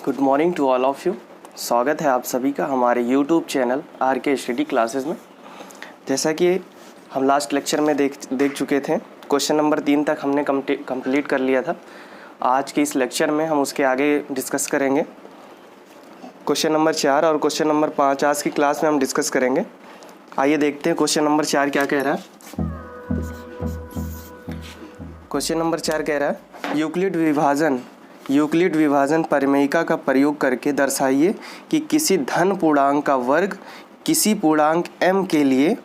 Good morning to all of you. स्वागत है आप सभी का हमारे YouTube channel R K study classes में। जैसा कि हम लास्ट लेक्चर में देख चुके थे, क्वेश्चन नंबर 3 तक हमने कंप्लीट कर लिया था। आज के इस लेक्चर में हम उसके आगे डिस्कस करेंगे। क्वेश्चन नंबर 4 और क्वेश्चन नंबर 5 आज की क्लास में हम डिस्कस करेंगे। आइए देखते हैं क्वेश्चन नंबर 4 क्या कह रहा है। क्वेश्चन नंबर 4 कह रहा है यूक्लिड विभाजन परिमेयिका का प्रयोग करके दर्शाइए कि किसी धन पूर्णांक का वर्ग किसी पूर्णांक m के लिए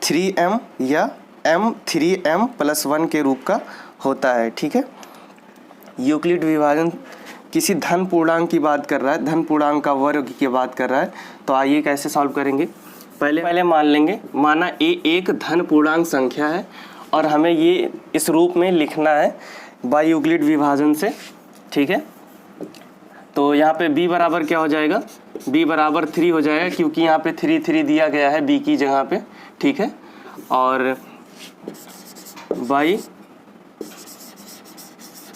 3m या m 3m + 1 के रूप का होता है। ठीक है, यूक्लिड विभाजन किसी धन पूर्णांक की बात कर रहा है, धन पूर्णांक का वर्ग की बात कर रहा है। तो आइए कैसे सॉल्व करेंगे। पहले मान लेंगे, माना a एक धन पूर्णांक संख्या है और हमें ये इस रूप में लिखना है बाय यूक्लिड विभाजन से। ठीक है, तो यहाँ पे b बराबर क्या हो जाएगा, b बराबर 3 हो जाएगा, क्योंकि यहाँ पे 3 दिया गया है b की जगह पे। ठीक है, और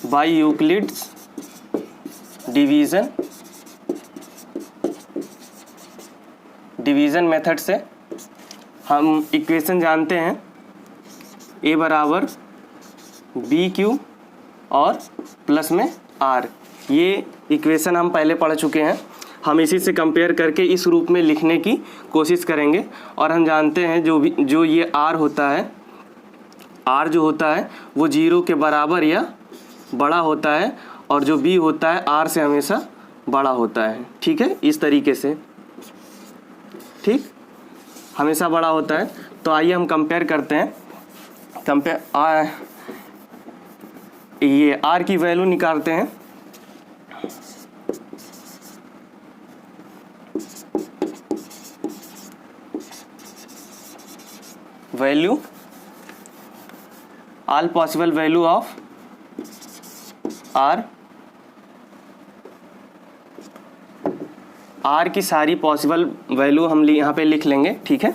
बाय यूक्लिड डिवीज़न मेथड से हम इक्वेशन जानते हैं a बराबर BQ और प्लस में R। ये इक्वेशन हम पहले पढ़ चुके हैं। हम इसी से कंपेयर करके इस रूप में लिखने की कोशिश करेंगे। और हम जानते हैं जो ये R होता है, R जो होता है वो 0 के बराबर या बड़ा होता है, और जो B होता है R से हमेशा बड़ा होता है। ठीक है, इस तरीके से, ठीक, हमेशा बड़ा होता है। तो आइए हम कंपेयर करते हैं। ये R की वैल्यू निकालते हैं। Value, all possible value of R की सारी पॉसिबल वैल्यू हम यहाँ पे लिख लेंगे। ठीक है,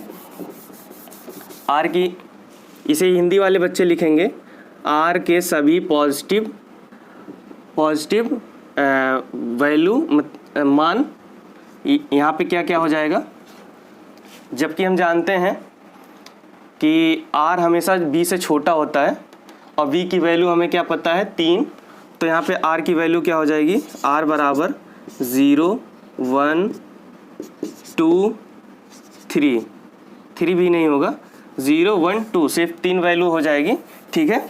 R की, इसे हिंदी वाले बच्चे लिखेंगे R के सभी पॉजिटिव वैल्यू मान। यहाँ पे क्या क्या हो जाएगा, जबकि हम जानते हैं कि R हमेशा B से छोटा होता है और B की वैल्यू हमें क्या पता है, 3। तो यहाँ पे R की वैल्यू क्या हो जाएगी, R बराबर 0 1 2 3 भी नहीं होगा, 0 1 2 सिर्फ 3 वैल्यू हो जाएगी। ठीक है,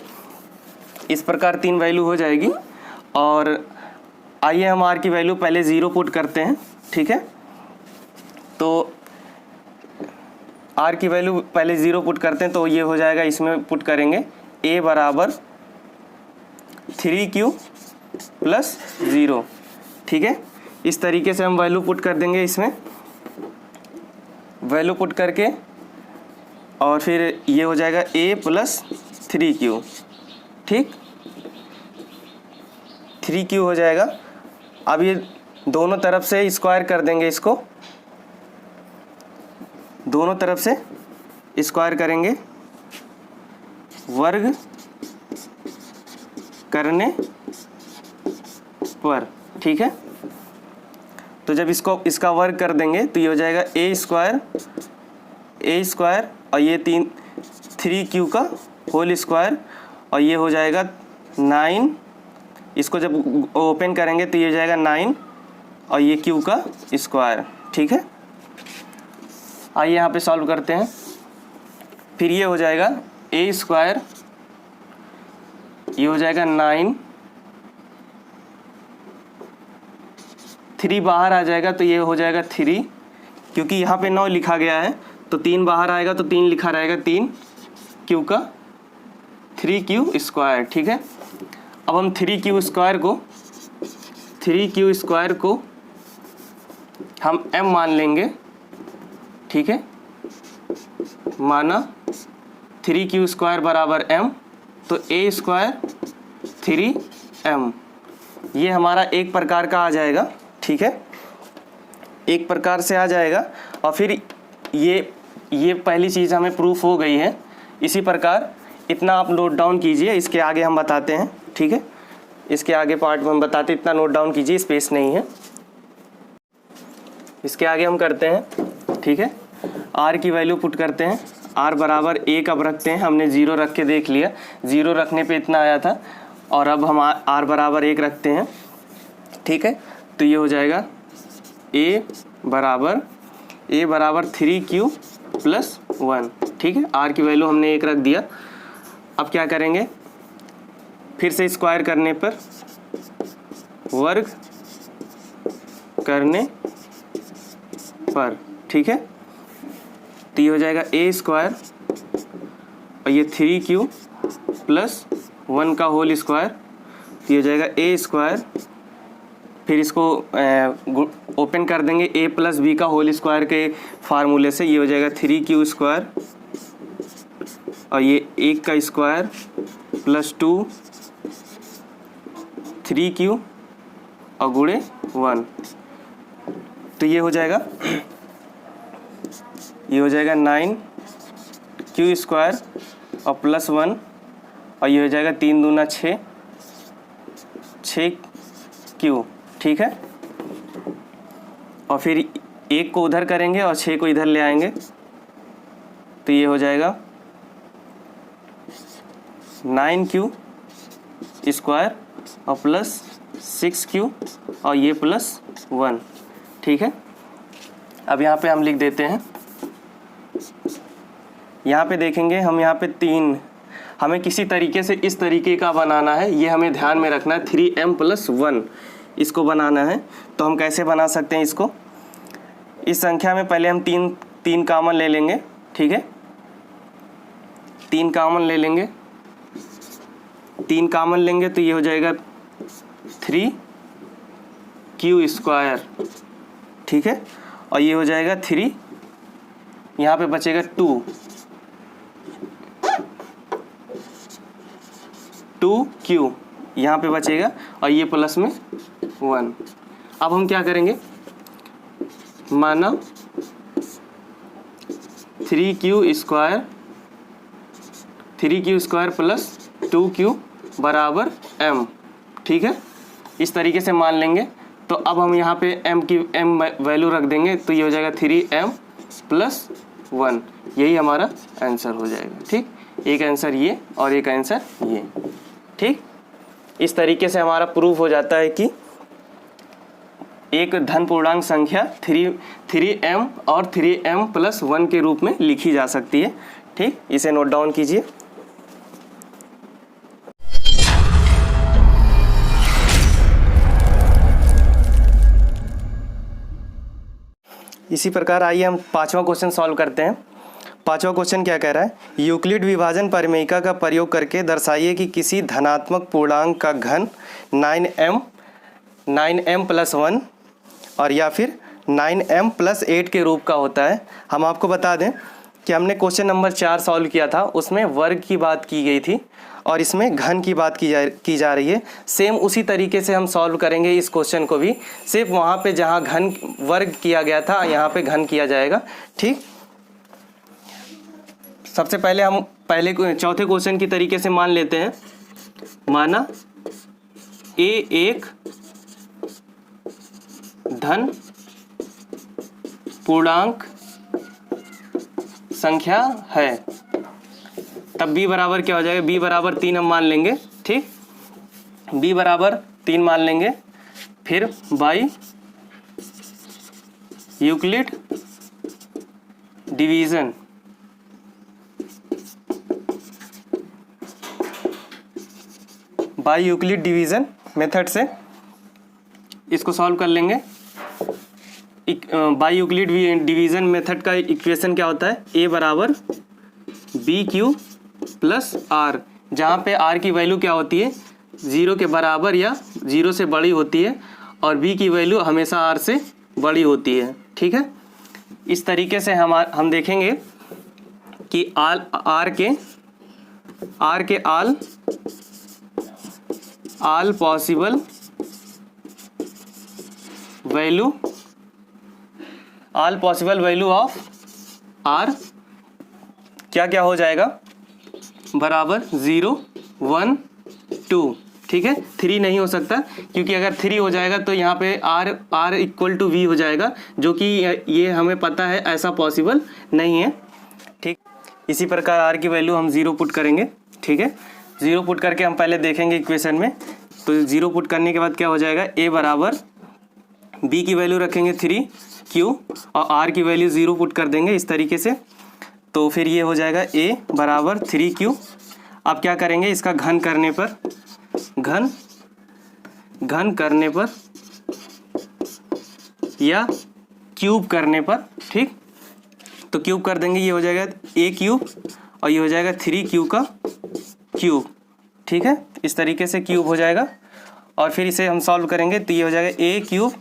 इस प्रकार 3 वैल्यू हो जाएगी। और आइए हम R की वैल्यू पहले 0 पुट करते हैं। ठीक है, तो R की वैल्यू पहले 0 पुट करते हैं, तो ये हो जाएगा, इसमें पुट करेंगे a बराबर 3q + 0। ठीक है, इस तरीके से हम वैल्यू पुट कर देंगे इसमें, वैल्यू पुट करके, और फिर ये हो जाएगा a + 3q। ठीक, 3q हो जाएगा। अब ये दोनों तरफ से स्क्वायर कर देंगे, इसको दोनों तरफ से स्क्वायर करेंगे वर्ग करने पर। ठीक है, तो जब इसका वर्ग कर देंगे तो ये हो जाएगा a स्क्वायर और ये 3q का होल स्क्वायर, और ये हो जाएगा 9। इसको जब ओपन करेंगे तो ये हो जाएगा 9 और ये q का स्क्वायर। ठीक है, आइए यहाँ पे सॉल्व करते हैं। फिर ये हो जाएगा a स्क्वायर, ये हो जाएगा 9, 3 बाहर आ जाएगा तो ये हो जाएगा 3, क्योंकि यहाँ पे 9 लिखा गया है, तो 3 बाहर आएगा तो 3 लिखा रहेगा, 3q का 3q स्क्वायर। ठीक है, अब हम 3q स्क्वायर को हम m मान लेंगे। ठीक है, माना 3q स्क्वायर बराबर m, तो a स्क्वायर 3m, ये हमारा एक प्रकार का आ जाएगा। ठीक है, एक प्रकार से आ जाएगा। और फिर ये पहली चीज़ हमें प्रूफ हो गई है। इसी प्रकार इतना आप नोट डाउन कीजिए, इसके आगे हम बताते हैं। ठीक है, इसके आगे पार्ट में हम बताते, इतना नोट डाउन कीजिए, स्पेस नहीं है। इसके आगे हम करते हैं, ठीक है, आर की वैल्यू पुट करते हैं। आर बराबर 1 अब रखते हैं, हमने 0 रख के देख लिया, 0 रखने पे इतना आया था, और अब हम आर बराबर 1 रखते हैं, ठीक है। तो ये हो जाएगा ए बराबर 3Q + 1, ठीक है। आर की वैल्यू हमने 1 रख दिया। अब क्या करेंगे, फिर से स्क्वायर करने पर, वर्ग करने पर, ठीक है। तो ये हो जाएगा A² और ये 3Q + 1 का होल स्क्वायर, तो ये हो जाएगा A²। फिर इसको ओपन कर देंगे A + B का होल स्क्वायर के फार्मूले से, ये हो जाएगा 3Q² और ये 1 का स्क्वायर + 2 3Q और गुणे 1। तो ये हो जाएगा 9Q² और +1 और ये हो जाएगा 3 दूना 6Q, ठीक है। और फिर 1 को उधर करेंगे और 6 को इधर ले आएंगे, तो ये हो जाएगा 9Q² और +6Q और ये +1, ठीक है। अब यहाँ पे हम लिख देते हैं, यहाँ पे देखेंगे हम, यहाँ पे 3, हमें किसी तरीके से इस तरीके का बनाना है, ये हमें ध्यान में रखना है। 3m + 1 इसको बनाना है। तो हम कैसे बना सकते हैं इसको, इस संख्या में पहले हम 3 कॉमन ले लेंगे, ठीक है। 3 कॉमन ले लेंगे, 3 कॉमन लेंगे तो ये हो जाएगा 3Q², ठीक है। और ये हो जाएगा 3, यहाँ पे बचेगा 2Q यहाँ पे बचेगा और ये प्लस में 1। अब हम क्या करेंगे, माना 3Q² + 2Q = m, ठीक है। इस तरीके से मान लेंगे। तो अब हम यहाँ पे m वैल्यू रख देंगे, तो ये हो जाएगा 3m + 1, यही हमारा आंसर हो जाएगा, ठीक। एक आंसर ये और एक आंसर ये, ठीक। इस तरीके से हमारा प्रूफ हो जाता है कि एक धन पूर्णांक संख्या 3m और 3m + 1 के रूप में लिखी जा सकती है, ठीक। इसे नोट डाउन कीजिए। इसी प्रकार आइए हम 5वां क्वेश्चन सॉल्व करते हैं। 5वां क्वेश्चन क्या कह रहा है, यूक्लिड विभाजन परिमेयिका का प्रयोग करके दर्शाइए कि किसी धनात्मक पूर्णांक का घन 9m + 1 और या फिर 9m + 8 के रूप का होता है। हम आपको बता दें कि हमने क्वेश्चन नंबर 4 सॉल्व किया था, उसमें वर्ग की बात की गई थी और इसमें घन की बात की जा रही है। सेम उसी तरीके से हम सॉल्व करेंगे इस क्वेश्चन को भी, सिर्फ वहाँ पे जहाँ घन वर्ग किया गया था यहाँ पे घन किया जाएगा, ठीक। सबसे पहले हम चौथे क्वेश्चन की तरीके से मान लेते हैं। माना a एक धन पूर्णांक संख्या है, तब b बराबर क्या हो जाएगा, b बराबर 3 हम मान लेंगे, ठीक। b बराबर 3 मान लेंगे। फिर by Euclid division, by Euclid division method से इसको सॉल्व कर लेंगे। बाई यूक्लिड डिवीजन मेथड का इक्वेशन क्या होता है, a बराबर BQ + R, जहाँ पे R की वैल्यू क्या होती है, 0 के बराबर या 0 से बड़ी होती है और B की वैल्यू हमेशा R से बड़ी होती है, ठीक है। इस तरीके से हम देखेंगे कि R के all possible value of R क्या क्या हो जाएगा, बराबर 0 1 2, ठीक है, 3 नहीं हो सकता, क्योंकि अगर 3 हो जाएगा तो यहाँ पे R इक्वल टू V हो जाएगा, जो कि ये हमें पता है ऐसा पॉसिबल नहीं है। ठीक, इसी प्रकार R की वैल्यू हम 0 पुट करेंगे। ठीक है, 0 पुट करके हम पहले देखेंगे इक्वेशन में। तो 0 पुट करने के बाद क्या हो जाएगा, A बराबर B की वैल्यू रखेंगे 3Q और R की वैल्यू 0 पुट कर देंगे इस तरीके से। तो फिर ये हो जाएगा A बराबर 3Q। अब क्या करेंगे, इसका घन करने पर, घन करने पर या क्यूब करने पर, ठीक, तो क्यूब कर देंगे, ये हो जाएगा A क्यूब और ये हो जाएगा 3Q का क्यूब। ठीक है, इस तरीके से क्यूब हो जाएगा। और फिर इसे हम सॉल्व करेंगे तो ये हो जाएगा A क्यूब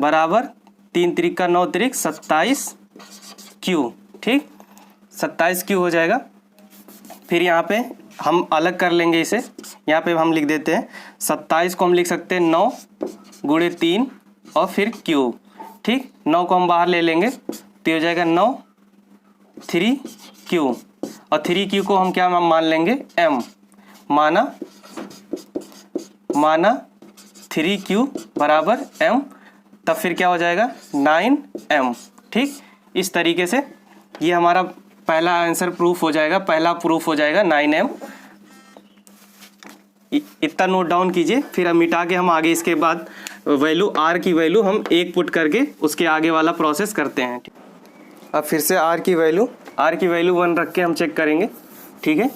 बराबर 3 त्रिक का 9 त्रिक 27Q। ठीक, 27Q हो जाएगा। फिर यहाँ पे हम अलग कर लेंगे इसे, यहाँ पे हम लिख देते हैं 27 को हम लिख सकते हैं 9 गुणे 3 और फिर क्यूब। ठीक, 9 को हम बाहर ले लेंगे तो ये हो जाएगा 9 3Q और 3Q को हम क्या मान लेंगे, M, माना 3Q बराबर M, तब फिर क्या हो जाएगा 9M। ठीक, इस तरीके से ये हमारा पहला आंसर प्रूफ हो जाएगा, पहला प्रूफ हो जाएगा 9M। इतना नोट डाउन कीजिए, फिर हम मिटा के हम आगे इसके बाद वैल्यू R की वैल्यू हम 1 पुट करके उसके आगे वाला प्रोसेस करते हैं। अब फिर से R की वैल्यू 1 रख के हम चेक करेंगे। ठीक है,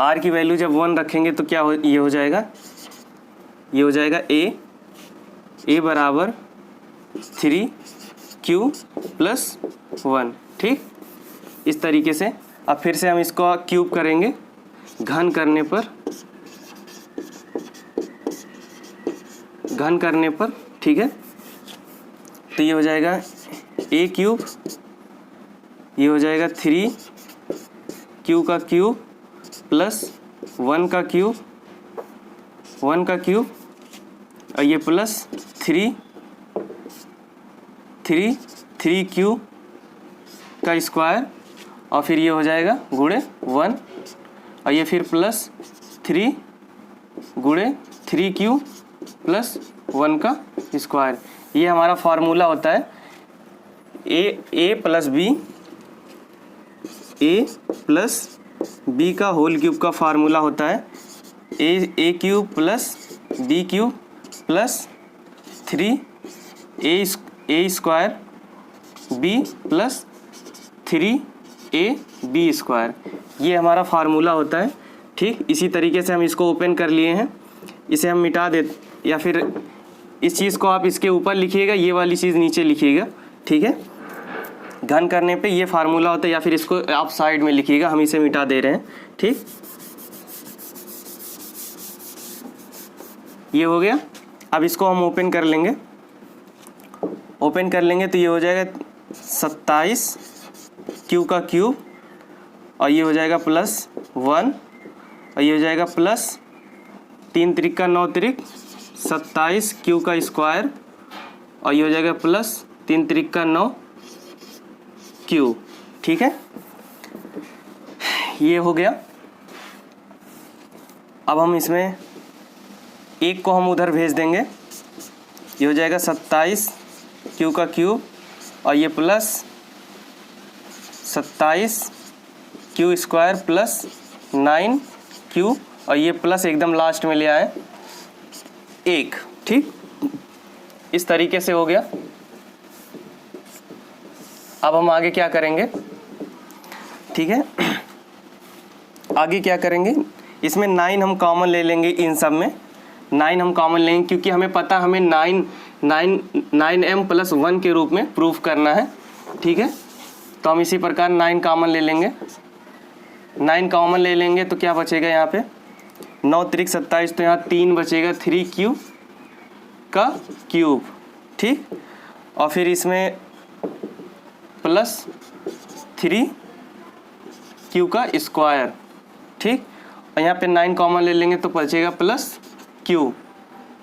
R की वैल्यू जब 1 रखेंगे तो क्या ये हो जाएगा, ये हो जाएगा A बराबर 3Q प्लस 1। ठीक, इस तरीके से। अब फिर से हम इसको क्यूब करेंगे, घन करने पर, ठीक है, तो ये हो जाएगा A क्यूब, ये हो जाएगा 3Q का क्यूब प्लस 1 का क्यूब और ये प्लस 3Q का स्क्वायर और फिर ये हो जाएगा गुणे 1 और ये फिर प्लस 3 गुणे 3Q प्लस 1 का स्क्वायर। ये हमारा फार्मूला होता है A प्लस B का होल क्यूब का फार्मूला होता है A cube plus B cube plus 3A square B plus 3AB square. ये हमारा फार्मूला होता है। ठीक, इसी तरीके से हम इसको ओपन कर लिए हैं, इसे हम मिटा दे, या फिर इस चीज़ को आप इसके ऊपर लिखिएगा, ये वाली चीज़ नीचे लिखिएगा। ठीक है, घन करने पे ये फार्मूला होता है, या फिर इसको आप साइड में लिखिएगा, हम इसे मिटा दे रहे हैं। ठीक, ये हो गया। अब इसको हम ओपन कर लेंगे तो ये हो जाएगा 27Q का क्यूब और ये हो जाएगा प्लस 1 और ये हो जाएगा प्लस 3 त्रिक का 9 त्रिक 27Q का स्क्वायर और ये हो जाएगा प्लस 3 त्रिक का 9Q। ठीक है, ये हो गया। अब हम इसमें 1 को हम उधर भेज देंगे, ये हो जाएगा 27Q का क्यूब और ये plus 27Q square plus 9Q और ये प्लस एकदम लास्ट में ले आए 1। ठीक, इस तरीके से हो गया। अब हम आगे क्या करेंगे, ठीक है, आगे क्या करेंगे, इसमें 9 हम कॉमन ले लेंगे, इन सब में 9 हम कॉमन लेंगे, क्योंकि हमें पता हमें 9M प्लस 1 के रूप में प्रूफ करना है। ठीक है, तो हम इसी प्रकार 9 कॉमन ले लेंगे। 9 कॉमन ले लेंगे तो क्या बचेगा यहाँ पे, 9 त्रिक 27, तो यहाँ 3 बचेगा 3Q का क्यूब। ठीक, और फिर इसमें प्लस 3Q का स्क्वायर। ठीक, और यहाँ पे 9 कॉमन ले लेंगे तो बचेगा प्लस Q।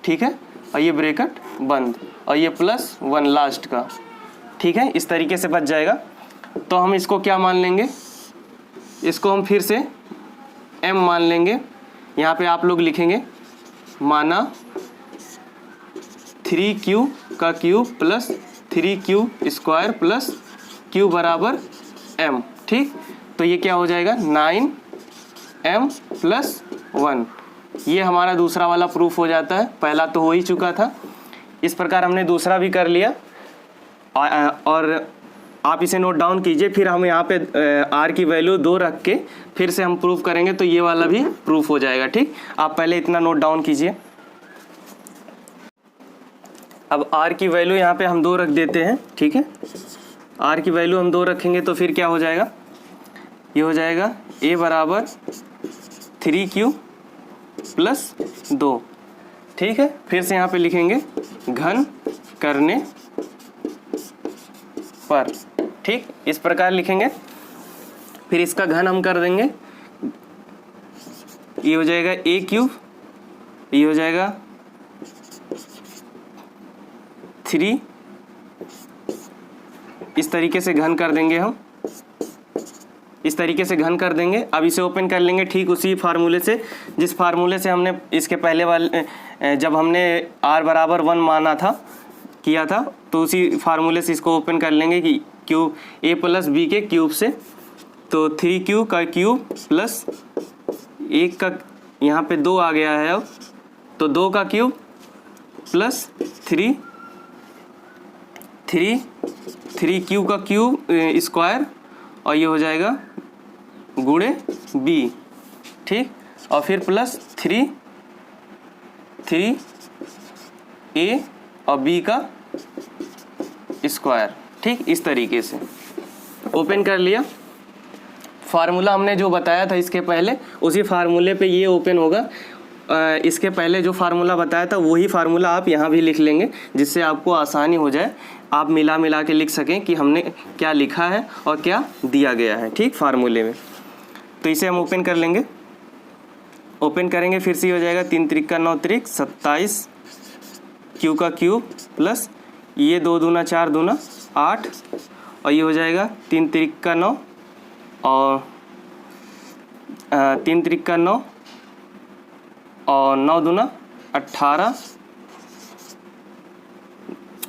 ठीक है, और ये ब्रैकेट बंद और ये प्लस 1 लास्ट का। ठीक है, इस तरीके से बच जाएगा। तो हम इसको क्या मान लेंगे, इसको हम फिर से M मान लेंगे, यहाँ पे आप लोग लिखेंगे माना 3q का cube plus 3q square plus q बराबर m। ठीक, तो ये क्या हो जाएगा 9m प्लस 1। ये हमारा दूसरा वाला प्रूफ हो जाता है, पहला तो हो ही चुका था। इस प्रकार हमने दूसरा भी कर लिया और आप इसे नोट डाउन कीजिए। फिर हम यहाँ पे r की वैल्यू 2 रख के फिर से हम प्रूफ करेंगे तो ये वाला भी प्रूफ हो जाएगा। ठीक, आप पहले इतना नोट डाउन कीजिए। अब r की वैल्यू यहाँ पे हम 2 रख देते हैं। ठीक है, r की वैल्यू हम 2 रखेंगे तो फिर क्या हो जाएगा, ये हो जाएगा a बराबर 3q प्लस 2। ठीक है, फिर से यहाँ पे लिखेंगे घन करने पर। ठीक, इस प्रकार लिखेंगे। फिर इसका घन हम कर देंगे, ये हो जाएगा a क्यूब, ये हो जाएगा 3, इस तरीके से घन कर देंगे हम, इस तरीके से घन कर देंगे। अब इसे ओपन कर लेंगे ठीक उसी फार्मूले से जिस फार्मूले से हमने इसके पहले वाले जब हमने r बराबर 1 माना था किया था, तो उसी फार्मूले से इसको ओपन कर लेंगे कि क्यूब a प्लस b के क्यूब से। तो 3q का क्यूब प्लस 1 का यहाँ पे 2 आ गया है, अब तो 2 का क्यूब प्लस 3q का क्यूब स्क्वायर और ये हो जाएगा गुणे b। ठीक, और फिर प्लस 3a और b का स्क्वायर। ठीक, इस तरीके से ओपन कर लिया। फार्मूला हमने जो बताया था इसके पहले, उसी फार्मूले पे ये ओपन होगा। इसके पहले जो फार्मूला बताया था वही फार्मूला आप यहाँ भी लिख लेंगे, जिससे आपको आसानी हो जाए, आप मिला के लिख सकें कि हमने क्या लिखा है और क्या दिया गया है। ठीक, फार्मूले में। तो इसे हम ओपन कर लेंगे, ओपन करेंगे फिर से हो जाएगा 3 त्रिक का 9 त्रिक 27 q का क्यूब प्लस ये 2 दूना 4 दूना 8 और ये हो जाएगा 3 त्रिक का 9 और 3 त्रिक का 9 और 9 दूना 18,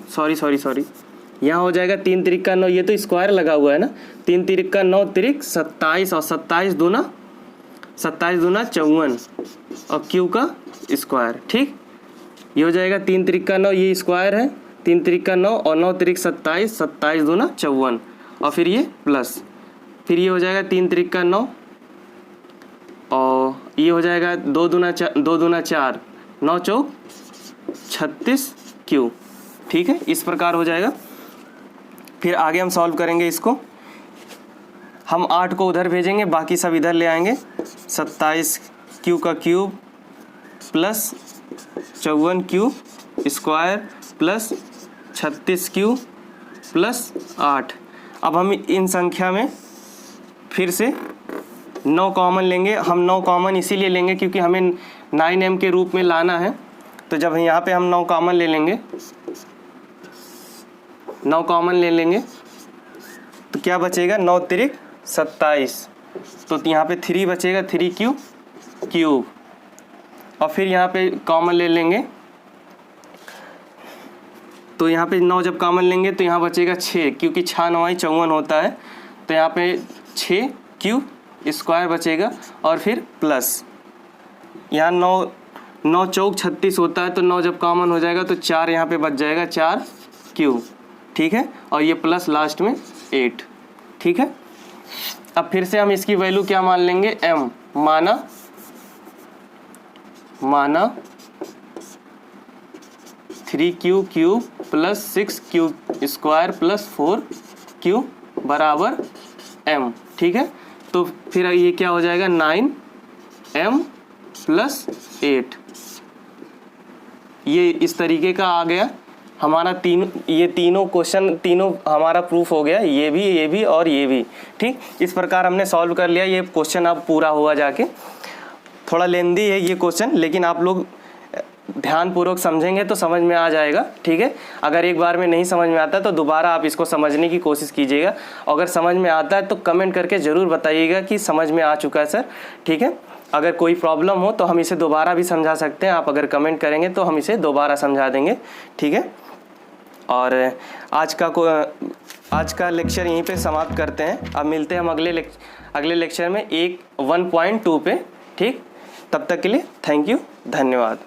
सॉरी यहाँ हो जाएगा 3 त्रिक का 9, ये तो स्क्वायर लगा हुआ है ना, 3 त्रिक का 9 त्रिक 27 और 27 दूना 54 और क्यू का स्क्वायर। ठीक, ये हो जाएगा 3 त्रिक का 9, ये स्क्वायर है, 3 त्रिक का 9 और 9 त्रिक 27, 27 दूना 54 और फिर ये प्लस, फिर ये हो जाएगा 3 त्रिक का 9 और ये हो जाएगा 2 दूना 4 9 चौक 36 क्यू। ठीक है, इस प्रकार हो जाएगा। फिर आगे हम सॉल्व करेंगे इसको, हम 8 को उधर भेजेंगे, बाकी सब इधर ले आएंगे। 27 क्यू का cube plus 54 Q square plus 36 Q plus 8। अब हम इन संख्या में फिर से 9 कॉमन लेंगे। हम 9 कॉमन इसीलिए लेंगे क्योंकि हमें 9m के रूप में लाना है। तो जब यहाँ पे हम 9 कॉमन ले लेंगे, 9 कॉमन ले लेंगे तो क्या बचेगा, 9 त्रिक 27, तो यहाँ पे 3 बचेगा, 3q क्यूब और फिर यहाँ पे कॉमन ले लेंगे तो यहाँ पे 9 जब कॉमन लेंगे तो यहाँ बचेगा 6, क्योंकि 6 9 54 होता है, तो यहाँ पे 6q स्क्वायर बचेगा और फिर प्लस यहाँ 9 चौक 36 होता है, तो 9 जब कॉमन हो जाएगा तो 4 यहाँ पे बच जाएगा, 4q। ठीक है, और ये प्लस लास्ट में 8। ठीक है, अब फिर से हम इसकी वैल्यू क्या मान लेंगे, m। माना 3q cube plus 6q square plus 4q बराबर m। ठीक है, तो फिर ये क्या हो जाएगा, 9m प्लस 8। ये इस तरीके का आ गया हमारा ये तीनों क्वेश्चन, तीनों हमारा प्रूफ हो गया, ये भी और ये भी। ठीक, इस प्रकार हमने सॉल्व कर लिया। ये क्वेश्चन अब पूरा हुआ जाके, थोड़ा लेंदी है ये क्वेश्चन, लेकिन आप लोग ध्यानपूर्वक समझेंगे तो समझ में आ जाएगा। ठीक है, अगर एक बार में नहीं समझ में आता तो दोबारा आप इसको समझने की कोशिश कीजिएगा। अगर समझ में आता है तो कमेंट करके ज़रूर बताइएगा कि समझ में आ चुका है सर। ठीक है, अगर कोई प्रॉब्लम हो तो हम इसे दोबारा भी समझा सकते हैं। आप अगर कमेंट करेंगे तो हम इसे दोबारा समझा देंगे, ठीक है। और आज का लेक्चर यहीं पे समाप्त करते हैं। अब मिलते हैं हम अगले लेक्चर में 1.2 पे, ठीक। तब तक के लिए थैंक यू, धन्यवाद।